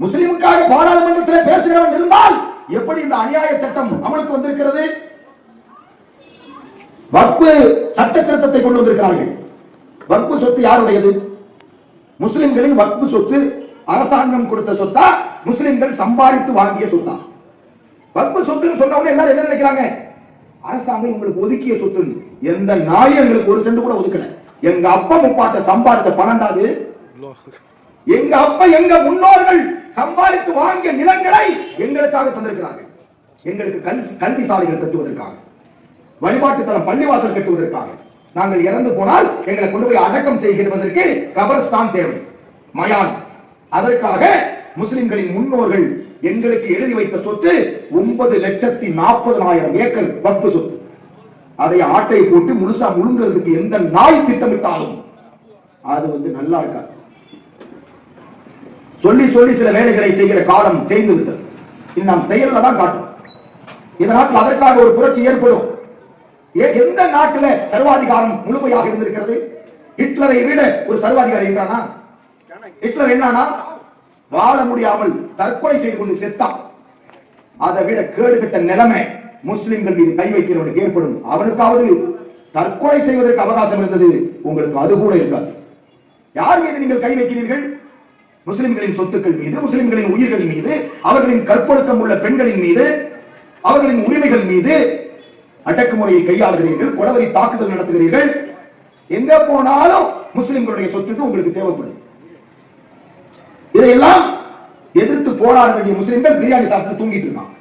முஸ்லிமுக்காக பாராளுமன்றத்தில் பேசுகிறவன் இருந்தால் எப்படி இந்த அநியாய சட்டம் அமலுக்கு வந்திருக்கிறது? வக்ஃபு சட்ட திருத்தத்தை கொண்டு வந்திருக்கிறார்கள். வக்ஃபு சொத்து யாருடையது? முஸ்லிம்களின் வக்ஃபு சொத்து அரசாங்கம் கொடுத்த சொத்தா, முஸ்லிம்கள் சம்பாதித்து வாங்கிய சொத்தா? வக்ஃபு சொத்துன்னு சொன்னவங்க எல்லாரும் என்ன நினைக்கிறாங்க? அரசாங்கம் உங்களுக்கு ஒதுக்கிய சொத்து. எந்த நாய் எங்களுக்கு ஒரு சென்ட் கூட ஒதுக்கல. எங்க அப்பா முப்பாட்ட சம்பாதித்த பணம்டாது. எங்க அப்பா எங்க முன்னோர்கள் சம்பாதித்து வாங்கிய நிலங்களை எங்களுக்காக தந்திருக்கிறார்கள். எங்களுக்கு கல்வி சாலைகள் கட்டுவதற்காக, வழிபாட்டு தலம் பள்ளிவாசல் கட்டுவதற்காக. நாங்கள் இறந்து போனால் எங்களை கொண்டு போய் அடக்கம் செய்கிறதற்கு கபர்ஸ்தான் தேவை, மயான். அதற்காக முஸ்லிம்களின் முன்னோர்கள் எங்களுக்கு எழுதி வைத்த சொத்து 9,40,000 ஏக்கர் வக்ஃபு சொத்து. அதை ஆட்டை போட்டு முழுசா முழுங்கிறதுக்கு எந்த நாய் திட்டமிட்டாலும் அது நல்லா இருக்காது. சொல்லி சொல்லி சில வேலைகளை செய்கிற காலம் தேய்ந்து விட்டது. நாம் செயல்ல தான் காட்டும். இந்த நாட்டில் அதற்காக ஒரு புரட்சி ஏற்படும். எந்த நாட்டில் சர்வாதிகாரம் முழுமையாக இருந்திருக்கிறது? ஹிட்லரை விட ஒரு சர்வாதிகாரி என்றானா? ஹிட்லர் என்னன்னா, வாழ முடியாமல் தற்கொலை செய்து கொண்டு செத்தான். அதை விட கேடுகட்ட நிலைமை முஸ்லிம்கள் மீது கை வைக்கிறவனுக்கு ஏற்படும். அவனுக்காவது தற்கொலை செய்வதற்கு அவகாசம் இருந்தது, உங்களுக்கு அது கூட இருக்காது. யார் மீது நீங்கள் கை வைக்கிறீர்கள்? முஸ்லிம்களின் சொத்துக்கள் மீது, முஸ்லிம்களின் உயிர்கள் மீது, அவர்களின் கற்பொழுக்கம் உள்ள பெண்களின் மீது, அவர்களின் உரிமைகள் மீது அடக்குமுறையை கையாளுகிறீர்கள், கொலவரி தாக்குதல் நடத்துகிறீர்கள். எங்க போனாலும் முஸ்லிம்களுடைய சொத்து உங்களுக்கு தேவைப்படும். இதையெல்லாம் எதிர்த்து போராட வேண்டிய முஸ்லிம்கள் பிரியாணி சாப்பிட்டு தூங்கிட்டு இருக்காங்க.